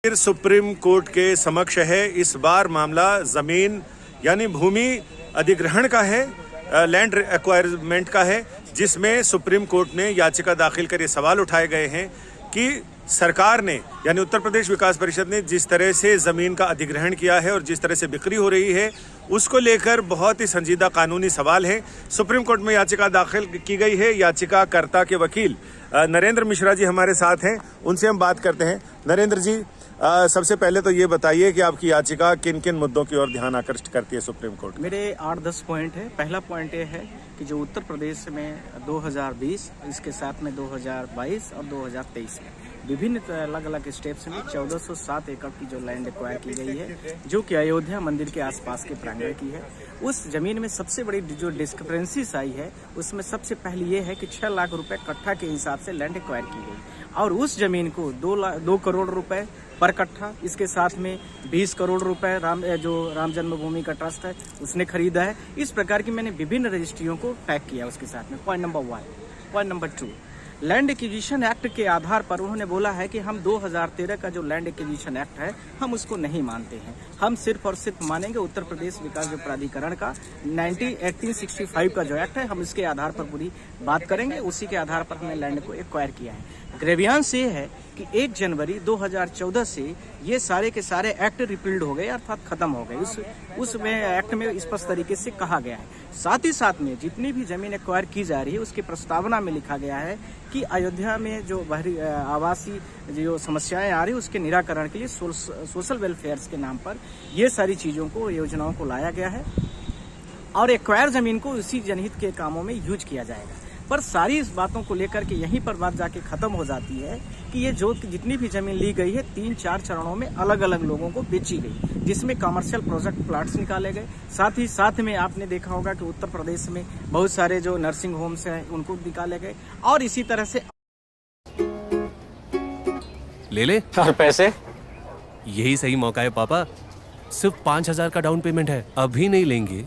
फिर supreme court के समक्ष है। इस बार मामला जमीन यानी भूमि अधिग्रहण का है, लैंड एक्वायरमेंट का है, जिसमें सुप्रीम कोर्ट ने याचिका दाखिल कर ये सवाल उठाए गए हैं कि सरकार ने यानी उत्तर प्रदेश विकास परिषद ने जिस तरह से ज़मीन का अधिग्रहण किया है और जिस तरह से बिक्री हो रही है उसको लेकर बहुत ही संजीदा कानूनी सवाल है। सुप्रीम कोर्ट में याचिका दाखिल की गई है। याचिकाकर्ता के वकील नरेंद्र मिश्रा जी हमारे साथ हैं, उनसे हम बात करते हैं। नरेंद्र जी, सबसे पहले तो ये बताइए कि आपकी याचिका किन किन मुद्दों की ओर ध्यान आकृष्ट करती है सुप्रीम कोर्ट? मेरे 8-10 पॉइंट है। पहला पॉइंट ये है कि जो उत्तर प्रदेश में 2020, इसके साथ में 2022 और 2023 में विभिन्न अलग अलग स्टेप्स में 1407 एकड़ की जो लैंड एक्वायर की गई है, जो कि अयोध्या मंदिर के आसपास के प्रांगण की है। उस जमीन में सबसे बड़ी जो डिस्क्रिपेंसीज आई है उसमें सबसे पहले ये है कि 6 लाख रुपए कट्ठा के हिसाब से लैंड एक्वायर की गई और उस जमीन को 2 करोड़ रुपए पर कट्ठा, इसके साथ में 20 करोड़ रुपए जो राम जन्मभूमि का ट्रस्ट है उसने खरीदा है। इस प्रकार की मैंने विभिन्न रजिस्ट्रियों को टैग किया उसके साथ में। Point number 1। Point number 2, land acquisition act के आधार पर उन्होंने बोला है कि हम 2013 का जो लैंड एक्विजिशन एक्ट है हम उसको नहीं मानते हैं। हम सिर्फ और सिर्फ मानेंगे उत्तर प्रदेश विकास जो प्राधिकरण का 1865 का जो एक्ट है, हम इसके आधार पर पूरी बात करेंगे। उसी के आधार पर हमने लैंड को एक्वायर किया है। ग्रेवियांस ये है कि 1 जनवरी 2014 से ये सारे के सारे एक्ट रिपील्ड हो गए, अर्थात खत्म हो गए। उसमें एक्ट में स्पष्ट तरीके से कहा गया है। साथ ही साथ में जितनी भी जमीन एक्वायर की जा रही है उसकी प्रस्तावना में लिखा गया है कि अयोध्या में जो बाहरी आवासीय जो समस्याएं आ रही है उसके निराकरण के लिए सोशल वेलफेयर के नाम पर ये सारी चीजों को, योजनाओं को लाया गया है और एक्वायर जमीन को इसी जनहित के कामों में यूज किया जाएगा। पर सारी इस बातों को लेकर के यहीं पर बात जाके खत्म हो जाती है कि ये जो जितनी भी जमीन ली गई है 3-4 चरणों में अलग अलग लोगों को बेची गई, जिसमें कमर्शियल प्रोजेक्ट प्लाट्स निकाले गए। साथ में आपने देखा होगा कि उत्तर प्रदेश में बहुत सारे जो नर्सिंग होम्स हैं उनको निकाले गए और इसी तरह से ले और पैसे यही सही मौका है पापा। सिर्फ 5,000 का डाउन पेमेंट है, अभी नहीं लेंगे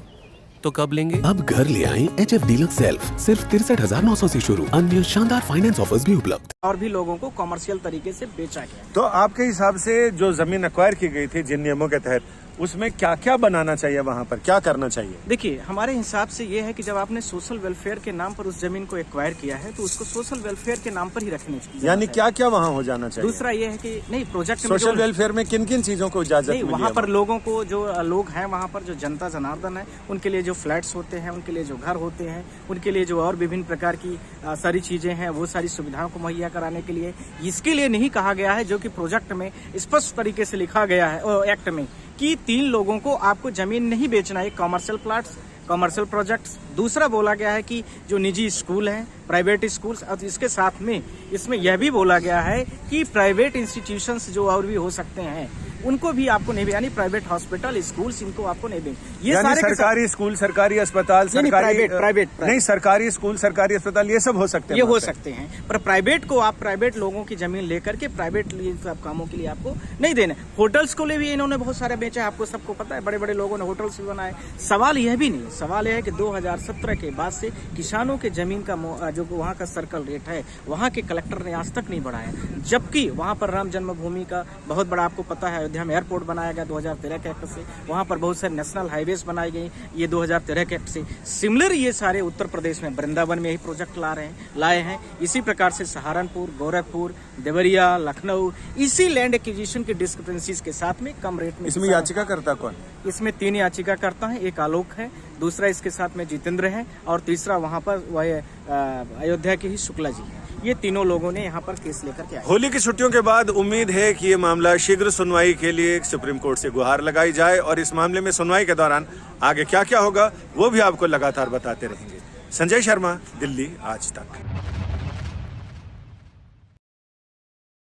तो कब लेंगे? अब घर ले आए HF डीलक्स सेल्फ, सिर्फ 63,900 से शुरू। अन्य शानदार फाइनेंस ऑफर्स भी उपलब्ध। और भी लोगों को कमर्शियल तरीके से बेचा गया। तो आपके हिसाब से जो जमीन एक्वायर की गई थी जिन नियमों के तहत, उसमें क्या क्या बनाना चाहिए, वहाँ पर क्या करना चाहिए? देखिए, हमारे हिसाब से ये है कि जब आपने सोशल वेलफेयर के नाम पर उस जमीन को एक्वायर किया है तो उसको सोशल वेलफेयर के नाम पर ही रखने चाहिए। यानी क्या क्या वहाँ हो जाना चाहिए? दूसरा ये है कि नहीं, प्रोजेक्ट सोशल वेलफेयर में किन किन चीजों को इजाजत मिली है? वहाँ पर लोगों को, जो लोग हैं वहाँ पर, जो जनता जनार्दन है, उनके लिए जो फ्लैट्स होते हैं, उनके लिए जो घर होते हैं, उनके लिए जो और विभिन्न प्रकार की सारी चीजें हैं, वो सारी सुविधाओं को मुहैया कराने के लिए, इसके लिए नहीं कहा गया है, जो कि प्रोजेक्ट में स्पष्ट तरीके से लिखा गया है एक्ट में कि 3 लोगों को आपको जमीन नहीं बेचना है। Commercial plots, commercial projects. दूसरा बोला गया है कि जो निजी स्कूल हैं, प्राइवेट स्कूल्स, और इसके साथ में इसमें यह भी बोला गया है कि प्राइवेट इंस्टीट्यूशंस जो और भी हो सकते हैं उनको भी आपको नहीं, यानी प्राइवेट हॉस्पिटल, स्कूल्स, इनको आपको नहीं देंगे। ये सारे सरकारी स्कूल, सरकारी अस्पताल, सरकारी प्राइवेट नहीं, सरकारी स्कूल, सरकारी अस्पताल, ये सब हो सकते हैं। ये हो सकते हैं, पर प्राइवेट को आप प्राइवेट लोगों की जमीन लेकर के प्राइवेट सब कामों के लिए आपको नहीं देना। होटल्स को लिए भी इन्होंने बहुत सारे बेचा, आपको सबको पता है, बड़े बड़े लोगों ने होटल्स भी बनाए। सवाल यह भी नहीं, सवाल यह है कि 2017 के बाद से किसानों के जमीन का जो वहाँ का सर्कल रेट है वहाँ के कलेक्टर ने आज तक नहीं बढ़ाया, जबकि वहाँ पर राम जन्मभूमि का बहुत बड़ा, आपको पता है, अयोध्या में एयरपोर्ट बनाया गया 2013 के एक्ट से। वहाँ पर बहुत सारे नेशनल हाईवेज बनाई गई, ये 2013 के एक्ट से। सिमिलर ये सारे उत्तर प्रदेश में वृंदावन में यही प्रोजेक्ट लाए हैं। इसी प्रकार से सहारनपुर, गोरखपुर, देवरिया, लखनऊ, इसी लैंड एक्विजिशन की डिस्क्रिपेंसीज के साथ में कम रेट में। इसमें याचिकाकर्ता कौन? इसमें 3 याचिकाकर्ता हैं, एक आलोक है, दूसरा इसके साथ में जितेंद्र है और तीसरा वहाँ पर वह अयोध्या के ही शुक्ला जी हैं। ये तीनों लोगों ने यहाँ पर केस लेकर के आए। होली की छुट्टियों के बाद उम्मीद है कि ये मामला शीघ्र सुनवाई के लिए सुप्रीम कोर्ट से गुहार लगाई जाए और इस मामले में सुनवाई के दौरान आगे क्या क्या होगा वो भी आपको लगातार बताते रहेंगे। संजय शर्मा, दिल्ली आज तक।